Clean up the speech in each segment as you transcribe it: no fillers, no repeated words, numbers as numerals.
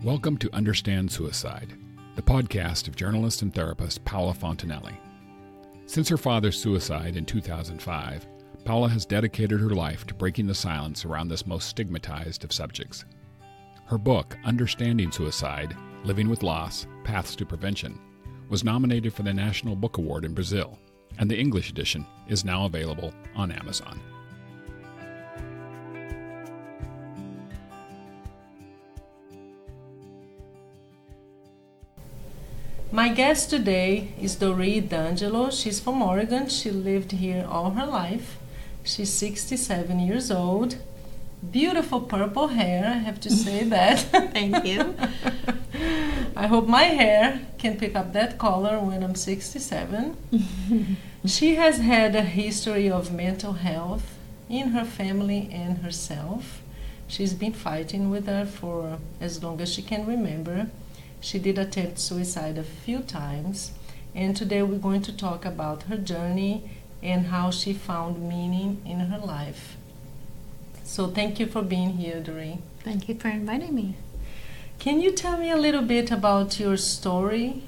Welcome to Understand Suicide, the podcast of journalist and therapist Paola Fontanelli. Since her father's suicide in 2005, Paola has dedicated her life to breaking the silence around this most stigmatized of subjects. Her book, Understanding Suicide, Living with Loss, Paths to Prevention, was nominated for the National Book Award in Brazil, and the English edition is now available on Amazon. My guest today is Doree D'Angelo. She's from Oregon. She lived here all her life. She's 67 years old. Beautiful purple hair, I have to say that. Thank you. I hope my hair can pick up that color when I'm 67. She has had a history of mental health in her family and herself. She's been fighting with her for as long as she can remember. She did attempt suicide a few times, and today we're going to talk about her journey and how she found meaning in her life. So thank you for being here, Doree. Thank you for inviting me. Can you tell me a little bit about your story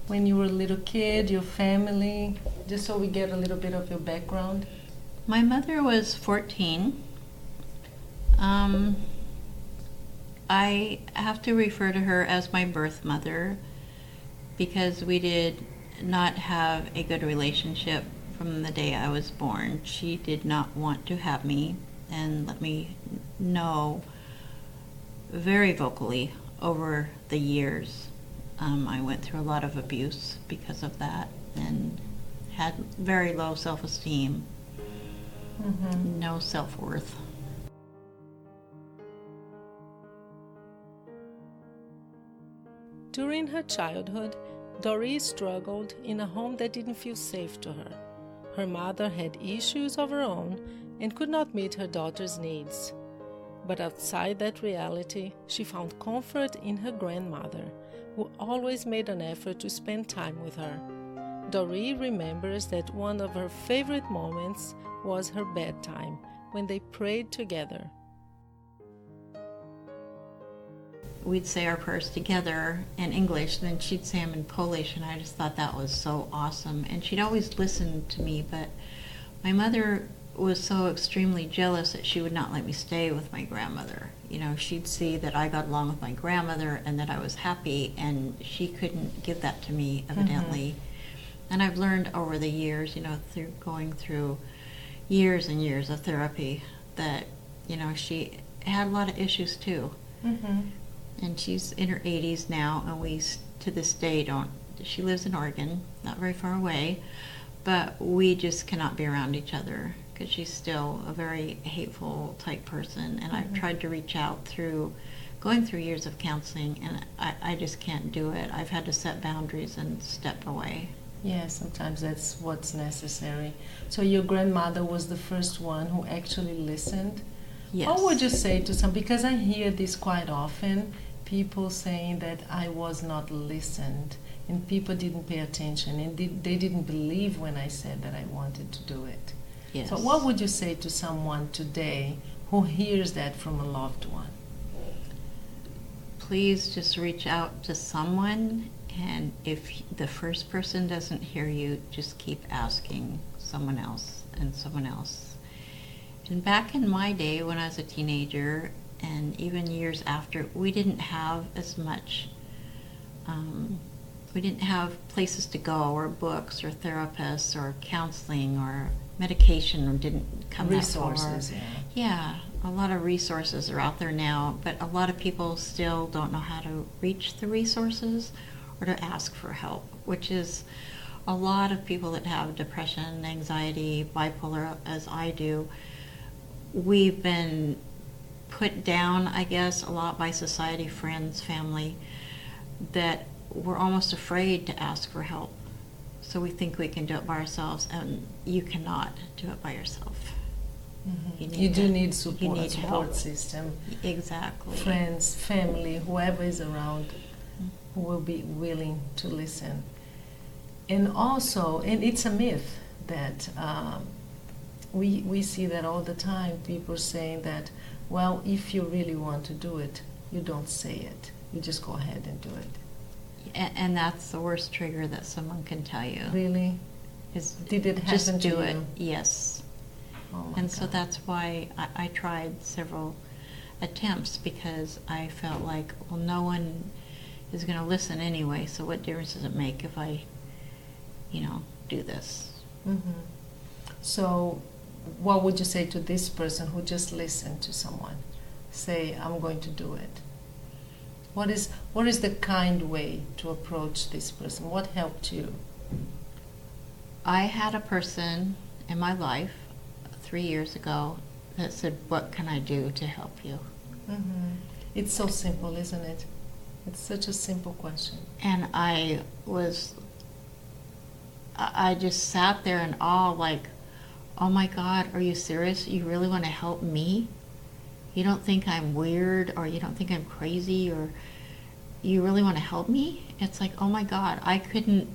when you were a little kid, your family, just so we get a little bit of your background? My mother was 14. I have to refer to her as my birth mother because we did not have a good relationship from the day I was born. She did not want to have me and let me know very vocally over the years. I went through a lot of abuse because of that and had very low self-esteem, no self-worth. During her childhood, Doree struggled in a home that didn't feel safe to her. Her mother had issues of her own and could not meet her daughter's needs. But outside that reality, she found comfort in her grandmother, who always made an effort to spend time with her. Doree remembers that one of her favorite moments was her bedtime, when they prayed together. We'd say our prayers together in English, then she'd say them in Polish, and I just thought that was so awesome. And she'd always listen to me, but my mother was so extremely jealous that she would not let me stay with my grandmother. You know, she'd see that I got along with my grandmother and that I was happy, and she couldn't give that to me, evidently. And I've learned over the years, you know, through going through years and years of therapy, that, you know, she had a lot of issues too. And she's in her 80s now, and we, to this day, she lives in Oregon, not very far away, but we just cannot be around each other because she's still a very hateful type person. And I've tried to reach out through going through years of counseling, and I just can't do it. I've had to set boundaries and step away. Yeah, sometimes that's what's necessary. So your grandmother was the first one who actually listened? Yes. What would you say to some, because I hear this quite often, people saying that I was not listened and people didn't pay attention and they didn't believe when I said that I wanted to do it. Yes. So what would you say to someone today who hears that from a loved one? Please just reach out to someone, and if the first person doesn't hear you, just keep asking someone else and someone else. And back in my day when I was a teenager, and even years after, we didn't have as much, we didn't have places to go, or books, or therapists, or counseling, or medication, or didn't come resources, that far. Yeah, a lot of resources are out there now, but a lot of people still don't know how to reach the resources or to ask for help, which is a lot of people that have depression, anxiety, bipolar, as I do. We've been put down, I guess, a lot by society, friends, family, that we're almost afraid to ask for help. So we think we can do it by ourselves, and you cannot do it by yourself. You do need support, you need support help. system. Exactly. Friends, family, whoever is around who will be willing to listen. And also, and it's a myth that we see that all the time, people saying that, well, if you really want to do it, you don't say it. you just go ahead and do it. And that's the worst trigger that someone can tell you. Really? Did it happen just do to it? you? Yes. Oh my And so God. that's why I tried several attempts, because I felt like, well, no one is going to listen anyway, so what difference does it make if I, do this? Mm-hmm. So what would you say to this person who just listened to someone say, I'm going to do it? What is the kind way to approach this person? What helped you? I had a person in my life 3 years ago that said, what can I do to help you? Mm-hmm. It's so simple, isn't it? It's such a simple question. And I just sat there in awe, like, oh my God, are you serious? You really want to help me? You don't think I'm weird, or you don't think I'm crazy, or you really want to help me? It's like, oh my God, I couldn't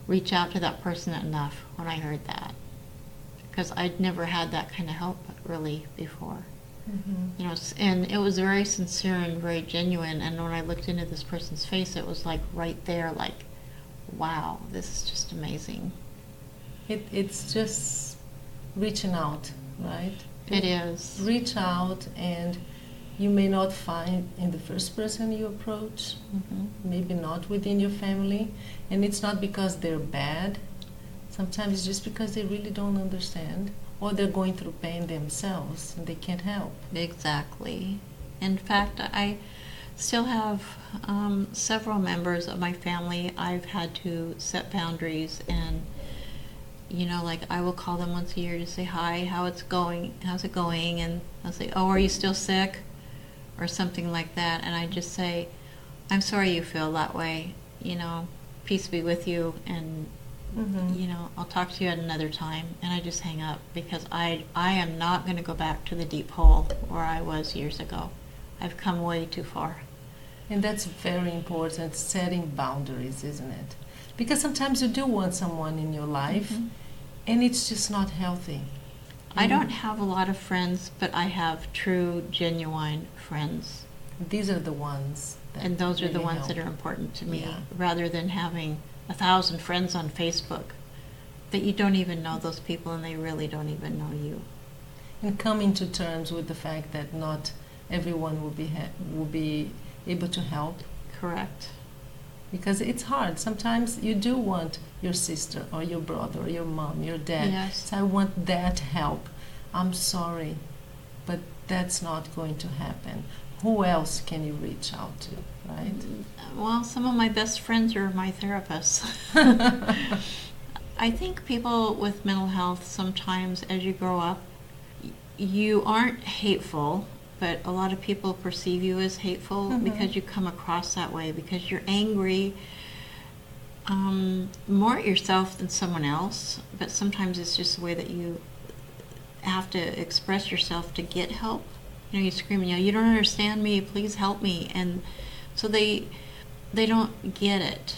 reach out to that person enough when I heard that, because I'd never had that kind of help really before. Mm-hmm. And it was very sincere and very genuine, and when I looked into this person's face, it was like right there, like, wow, this is just amazing. It's just reaching out, right? It is. Reach out, and you may not find in the first person you approach, Mm-hmm. maybe not within your family, and it's not because they're bad. Sometimes it's just because they really don't understand, or they're going through pain themselves and they can't help. Exactly. In fact, I still have several members of my family I've had to set boundaries, and like I will call them once a year to say hi, how's it going, and I'll say, oh, are you still sick, or something like that, and I just say, I'm sorry you feel that way, peace be with you, and I'll talk to you at another time, and I just hang up, because I am not going to go back to the deep hole where I was years ago. I've come way too far. And that's very important, setting boundaries, isn't it? Because sometimes you do want someone in your life, Mm-hmm. and it's just not healthy. I don't have a lot of friends, but I have true, genuine friends. These are the ones that And those are the really ones help. that are important to me, Yeah. rather than having 1,000 friends on Facebook that you don't even know those people, and they really don't even know you. And coming to terms with the fact that not everyone will be able to help, Correct. because it's hard. Sometimes you do want your sister or your brother or your mom, your dad. Yes. So I want that help. I'm sorry, but that's not going to happen. Who else can you reach out to, right? Well, some of my best friends are my therapists. I think people with mental health, sometimes as you grow up, you aren't hateful, but a lot of people perceive you as hateful because you come across that way, because you're angry more at yourself than someone else, but sometimes it's just the way that you have to express yourself to get help. You scream, you don't understand me, please help me. And so they don't get it,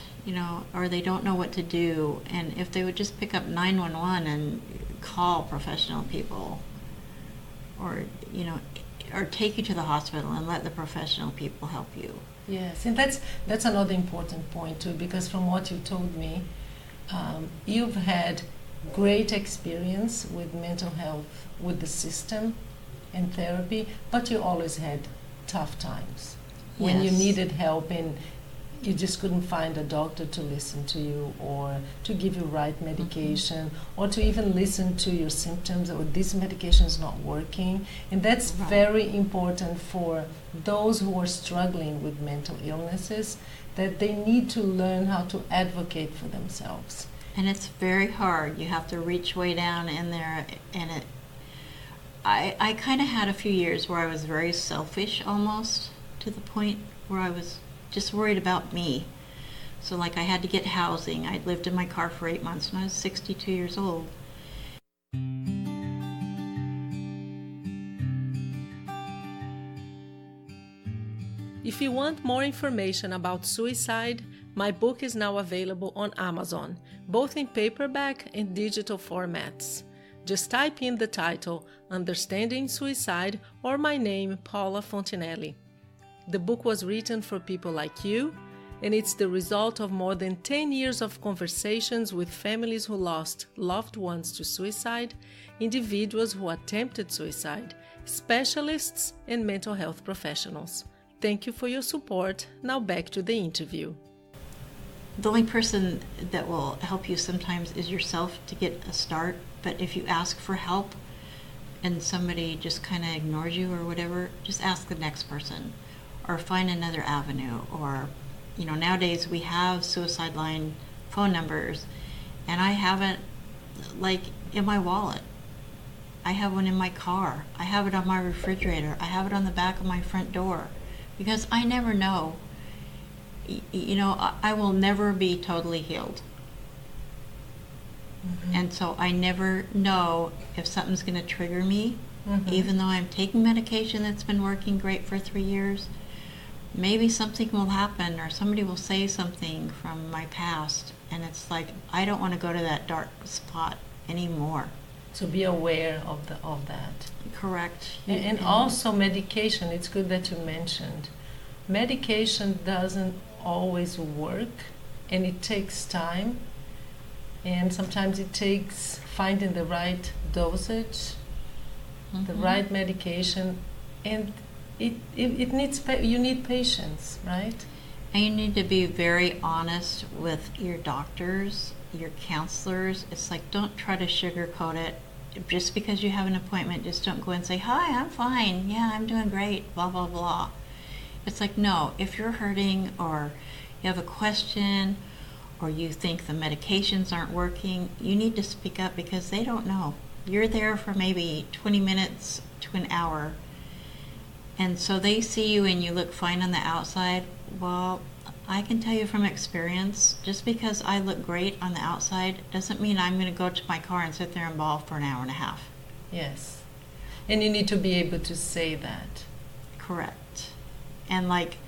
or they don't know what to do. And if they would just pick up 911 and call professional people, or take you to the hospital and let the professional people help you. Yes, and that's another important point too, because from what you told me, you've had great experience with mental health, with the system and therapy, but you always had tough times when you Yes. needed help and you just couldn't find a doctor to listen to you, or to give you right medication, or to even listen to your symptoms, or this medication is not working. And that's Right. very important for those who are struggling with mental illnesses, that they need to learn how to advocate for themselves. And it's very hard. You have to reach way down in there, and I kind of had a few years where I was very selfish, almost to the point where I was just worried about me. So like I had to get housing. I'd lived in my car for 8 months when I was 62 years old. If you want more information about suicide, my book is now available on Amazon, both in paperback and digital formats. Just type in the title, Understanding Suicide, or my name, Paula Fontinelli. The book was written for people like you, and it's the result of more than 10 years of conversations with families who lost loved ones to suicide, individuals who attempted suicide, specialists, and mental health professionals. Thank you for your support. Now back to the interview. The only person that will help you sometimes is yourself to get a start, but if you ask for help and somebody just kind of ignores you or whatever, just ask the next person or find another avenue. Or, you know, nowadays we have suicide line phone numbers, and I have it like in my wallet. I have one in my car. I have it on my refrigerator. I have it on the back of my front door, because I never know. You know, I will never be totally healed. Mm-hmm. And so I never know if something's going to trigger me, even though I'm taking medication that's been working great for 3 years. Maybe something will happen, or somebody will say something from my past, and it's like, I don't want to go to that dark spot anymore. So be aware of that. Correct. And also medication, it's good that you mentioned. Medication doesn't always work, and it takes time, and sometimes it takes finding the right dosage, the right medication, and it needs you need patience, right? And you need to be very honest with your doctors, your counselors. It's like, don't try to sugarcoat it. Just because you have an appointment, just don't go and say, hi, I'm fine, yeah, I'm doing great, blah, blah, blah. It's like, no, if you're hurting, or you have a question, or you think the medications aren't working, you need to speak up, because they don't know. You're there for maybe 20 minutes to an hour, and so they see you and you look fine on the outside. Well, I can tell you from experience, just because I look great on the outside doesn't mean I'm going to go to my car and sit there and bawl for an hour and a half. Yes. And you need to be able to say that. Correct. And like,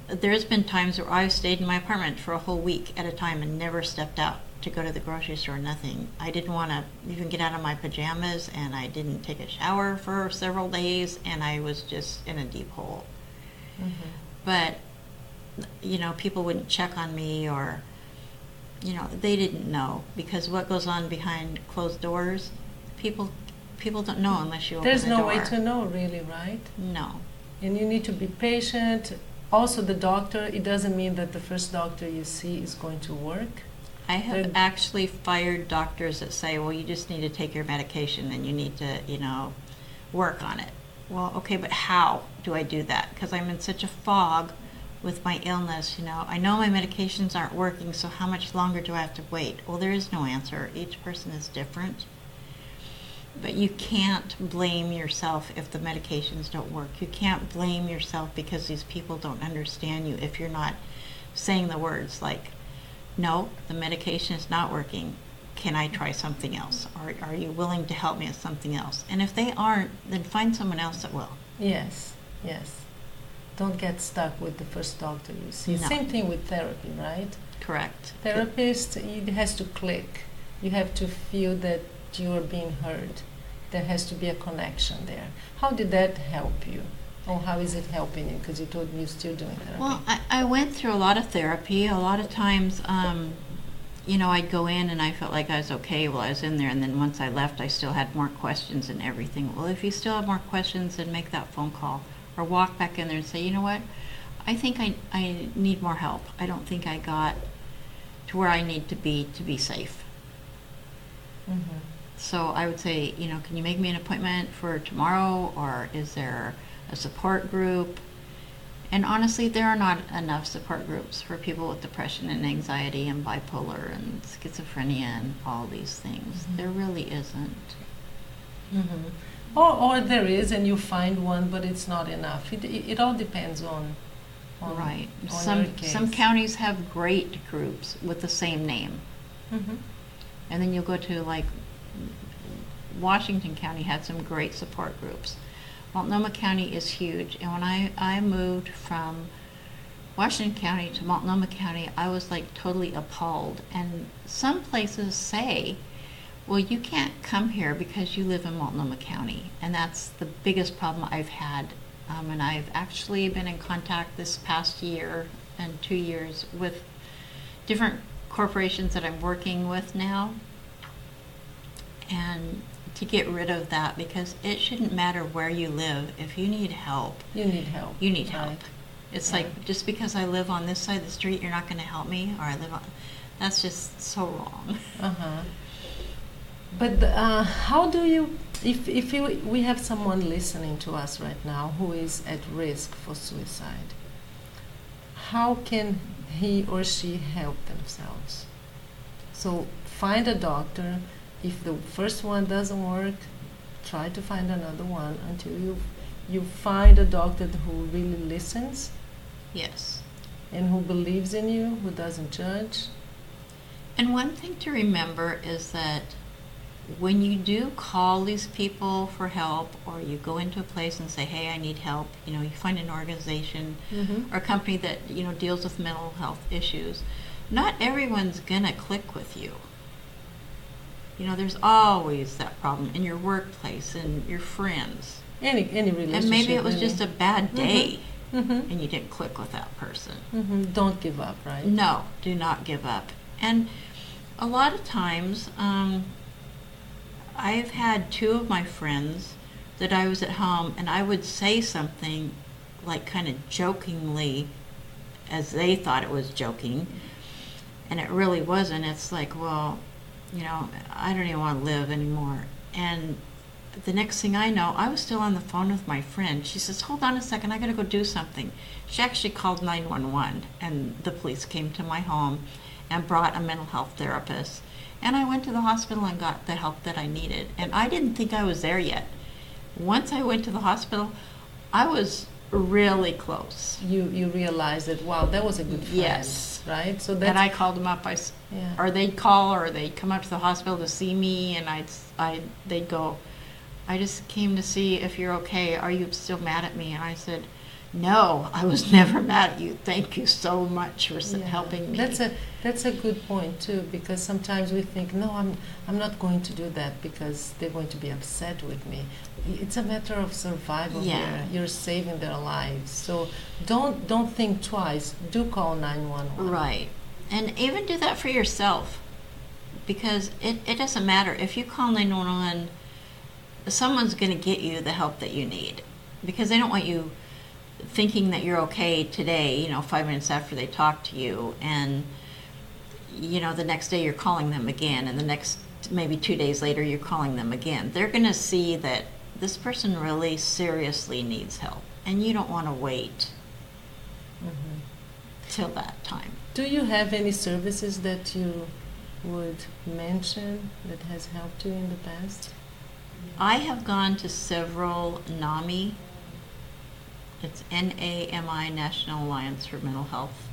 there's been times where I've stayed in my apartment for a whole week at a time and never stepped out to go to the grocery store, nothing. I didn't want to even get out of my pajamas, and I didn't take a shower for several days, and I was just in a deep hole. But, you know, people wouldn't check on me, or, you know, they didn't know, because what goes on behind closed doors, people don't know unless you open the door. There's no way to know, really, right? No. And you need to be patient. Also, the doctor, it doesn't mean that the first doctor you see is going to work. I have actually fired doctors that say, well, you just need to take your medication and you need to, you know, work on it. Well, okay, but how do I do that? Because I'm in such a fog with my illness, you know. I know my medications aren't working, so how much longer do I have to wait? Well, there is no answer. Each person is different. But you can't blame yourself if the medications don't work. You can't blame yourself because these people don't understand you if you're not saying the words like, no, the medication is not working. Can I try something else? Or are you willing to help me with something else? And if they aren't, then find someone else that will. Yes, yes. Don't get stuck with the first doctor you see. No. Same thing with therapy, right? Correct. Therapist, it has to click. You have to feel that you are being heard. There has to be a connection there. How did that help you? Or how is it helping you? Because you told me you're still doing therapy. Well, I went through a lot of therapy. A lot of times, you know, I'd go in and I felt like I was okay while I was in there, and then once I left, I still had more questions and everything. Well, if you still have more questions, then make that phone call or walk back in there and say, you know what, I think I need more help. I don't think I got to where I need to be safe. Mm-hmm. So I would say, you know, can you make me an appointment for tomorrow, or is there a support group? And honestly, there are not enough support groups for people with depression and anxiety and bipolar and schizophrenia and all these things. Mm-hmm. There really isn't. Mm-hmm. Or there is, and you find one, but it's not enough. It all depends on right. On your case. Some counties have great groups with the same name. Mm-hmm. And then you'll go to, like, Washington County had some great support groups. Multnomah County is huge, and when I moved from Washington County to Multnomah County, I was like totally appalled. And some places say, well, you can't come here because you live in Multnomah County, and that's the biggest problem I've had And I've actually been in contact this past year and 2 years with different corporations that I'm working with now, and to get rid of that, because it shouldn't matter where you live. If you need help, You need help. you need help. Right. It's Right. like, just because I live on this side of the street, you're not going to help me, or I live on, that's just so wrong. Uh-huh. But how do you, if we have someone listening to us right now who is at risk for suicide, how can he or she help themselves? So find a doctor. If the first one doesn't work, try to find another one until you find a doctor who really listens Yes. and who believes in you, who doesn't judge. And one thing to remember is that when you do call these people for help, or you go into a place and say, hey, I need help, you find an organization or a company that, deals with mental health issues, not everyone's gonna click with you. There's always that problem in your workplace and your friends. Any relationship. And maybe it was really. just a bad day Mhm. and you didn't click with that person. Don't give up, right? No, do not give up. And a lot of times, I've had 2 of my friends that I was at home and I would say something like kind of jokingly, as they thought it was joking, and it really wasn't. It's like, well, I don't even want to live anymore. And the next thing I know, I was still on the phone with my friend. She says, hold on a second, I got to go do something. She actually called 911, and the police came to my home and brought a mental health therapist. And I went to the hospital and got the help that I needed. And I didn't think I was there yet. Once I went to the hospital, I was really close. You realize that, wow, that was a good friend. Yes. Right? So that's, And I called them up, yeah. or they'd call, or they'd come up to the hospital to see me, and they'd go, I just came to see if you're okay. Are you still mad at me? And I said, no, I was never mad at you. Thank you so much for helping me. That's a good point too, because sometimes we think, no, I'm not going to do that because they're going to be upset with me. It's a matter of survival here. You're saving their lives, so don't think twice. Do call 911. Right, and even do that for yourself, because it doesn't matter if you call 911. Someone's going to get you the help that you need, because they don't want you thinking that you're okay today, 5 minutes after they talk to you, and the next day you're calling them again, and the next maybe 2 days later you're calling them again. They're going to see that this person really seriously needs help, and you don't want to wait till that time. Do you have any services that you would mention that has helped you in the past? I have gone to several NAMI. It's NAMI, National Alliance for Mental Health.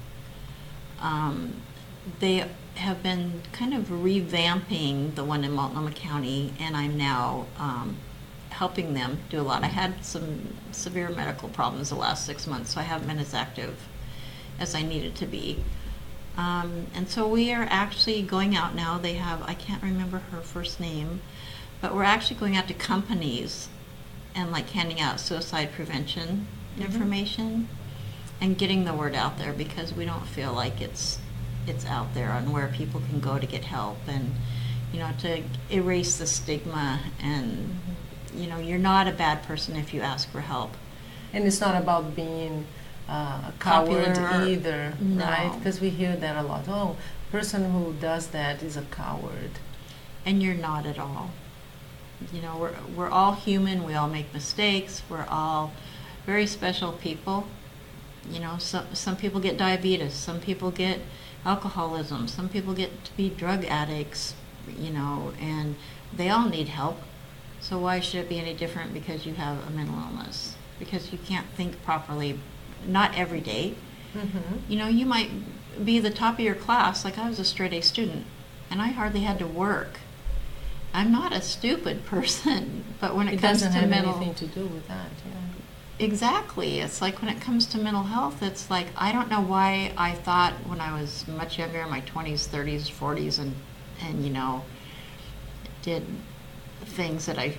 They have been kind of revamping the one in Multnomah County, and I'm now helping them do a lot. I had some severe medical problems the last 6 months, so I haven't been as active as I needed to be. And so we are actually going out now. They have, I can't remember her first name, but we're actually going out to companies and like handing out suicide prevention information and getting the word out there, because we don't feel like it's out there on where people can go to get help, and to erase the stigma, and you're not a bad person if you ask for help. And it's not about being a coward either, No. right? Because we hear that a lot. Oh, person who does that is a coward. And you're not at all. We're all human. We all make mistakes. We're all very special people. Some people get diabetes. Some people get alcoholism. Some people get to be drug addicts. And they all need help. So why should it be any different because you have a mental illness? Because you can't think properly, not every day. You might be the top of your class. Like I was a straight A student, and I hardly had to work. I'm not a stupid person, but when it comes to doesn't have mental, anything to do with that. Yeah. exactly, it's like when it comes to mental health, it's like I don't know why I thought when I was much younger, in my 20s, 30s, 40s, and did things that I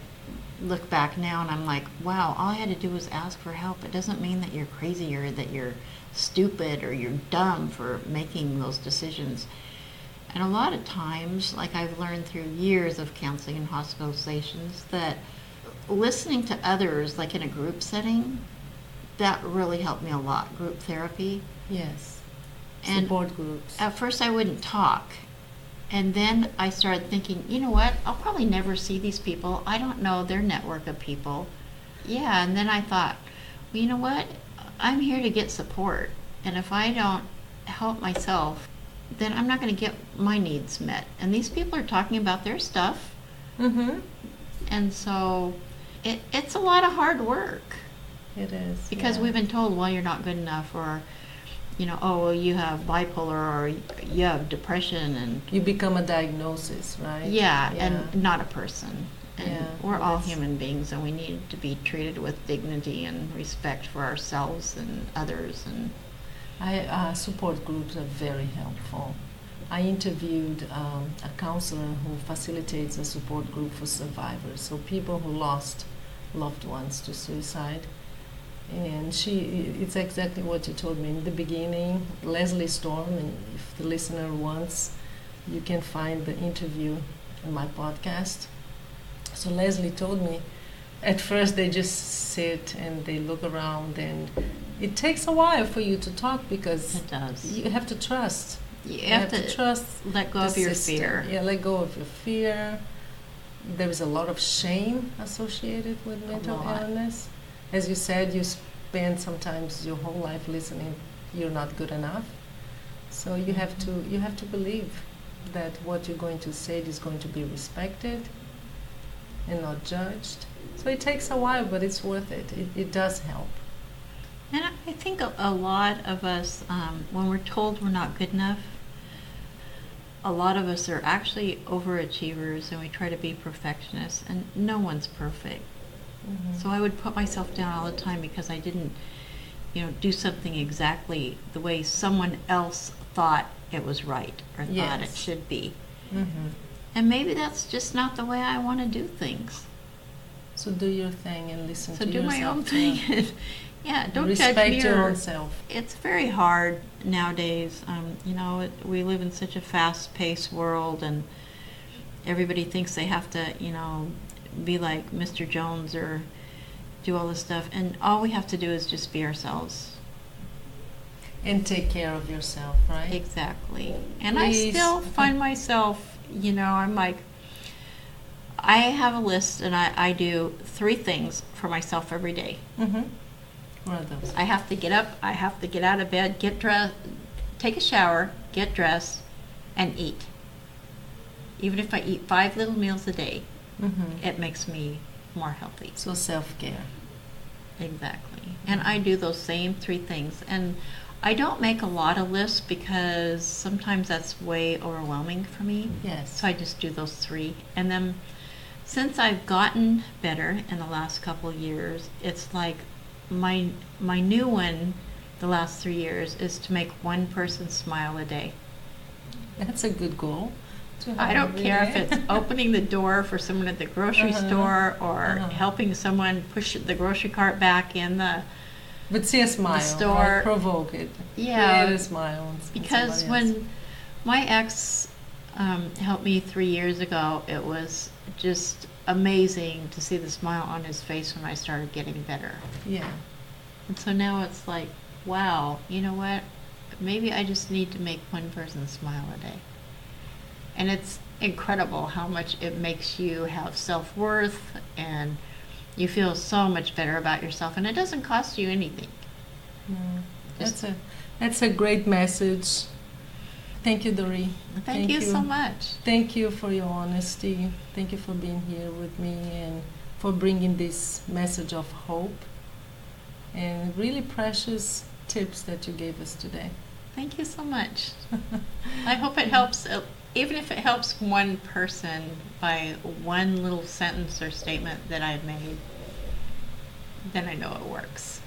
look back now and I'm like, wow, all I had to do was ask for help. It doesn't mean that you're crazy or that you're stupid or you're dumb for making those decisions. And a lot of times, like I've learned through years of counseling and hospitalizations, that listening to others, like in a group setting, that really helped me a lot, group therapy. Yes. And support groups. at first I wouldn't talk. And then I started thinking, you know what, I'll probably never see these people. I don't know their network of people. Yeah, and then I thought, well, you know what, I'm here to get support. And if I don't help myself, then I'm not going to get my needs met. And these people are talking about their stuff. Mm-hmm. And so it's a lot of hard work. It is. Because yeah. we've been told, well, you're not good enough, or, you know, oh, well, you have bipolar, or you have depression, and You become a diagnosis, right? yeah, and not a person. And Yeah, we're all that's- human beings, and we need to be treated with dignity and respect for ourselves and others. And Support groups are very helpful. I interviewed a counselor who facilitates a support group for survivors, so people who lost loved ones to suicide. And it's exactly what you told me in the beginning, Leslie Storm, and if the listener wants, you can find the interview in my podcast. So Leslie told me, at first they just sit and they look around, and it takes a while for you to talk because it does. you have to trust. You You have have to to trust let go the of your system. fear. Yeah, let go of your fear. There is a lot of shame associated with mental lot. illness. As you said, you spend sometimes your whole life listening, you're not good enough. So you have to believe that what you're going to say is going to be respected and not judged. So it takes a while, but it's worth it. It does help. And I think a lot of us, when we're told we're not good enough, a lot of us are actually overachievers, and we try to be perfectionists, and no one's perfect. Mhm. So I would put myself down all the time because I didn't, do something exactly the way someone else thought it was right or thought it Yes. should be. Mhm. And maybe that's just not the way I want to do things. So do your thing and listen So to do yourself. my own too. thing. Yeah, don't Respect judge me. your or- own self. It's very hard nowadays. We live in such a fast-paced world, and everybody thinks they have to, be like Mr. Jones or do all this stuff. And all we have to do is just be ourselves. And take care of yourself, right? Exactly. And Please. I still find myself, I'm like, I have a list, and I do 3 things for myself every day. Mm-hmm. What are those? I have to get up, I have to get out of bed, get dressed, take a shower, get dressed, and eat. Even if I eat 5 little meals a day, Mm-hmm. it makes me more healthy. So self-care. Exactly. And I do those same 3 things. And I don't make a lot of lists because sometimes that's way overwhelming for me. Yes. So I just do those 3. And then since I've gotten better in the last couple of years, it's like my new one the last 3 years is to make one person smile a day. That's a good goal. to have I don't every care if day. it's opening the door for someone at the grocery store or Uh-huh. helping someone push the grocery cart back in the But see a smile. store. Right? Provoke it. Yeah. Create a smile. Because when my ex helped me 3 years ago, it was just amazing to see the smile on his face when I started getting better. Yeah. And so now it's like, wow, you know what? Maybe I just need to make one person smile a day. And it's incredible how much it makes you have self-worth, and you feel so much better about yourself, and it doesn't cost you anything. That's a great message. Thank you, Doree. Thank you so much. Thank you for your honesty. Thank you for being here with me and for bringing this message of hope and really precious tips that you gave us today. Thank you so much. I hope it helps, even if it helps one person by one little sentence or statement that I've made, then I know it works.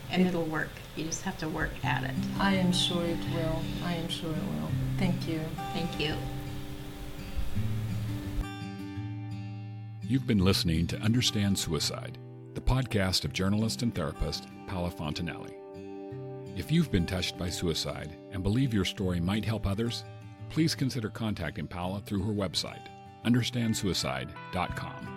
And it'll work. You just have to work at it. I am sure it will. I am sure it will. Thank you. Thank you. You've been listening to Understand Suicide, the podcast of journalist and therapist Paola Fontanelli. If you've been touched by suicide and believe your story might help others, please consider contacting Paola through her website, understandsuicide.com.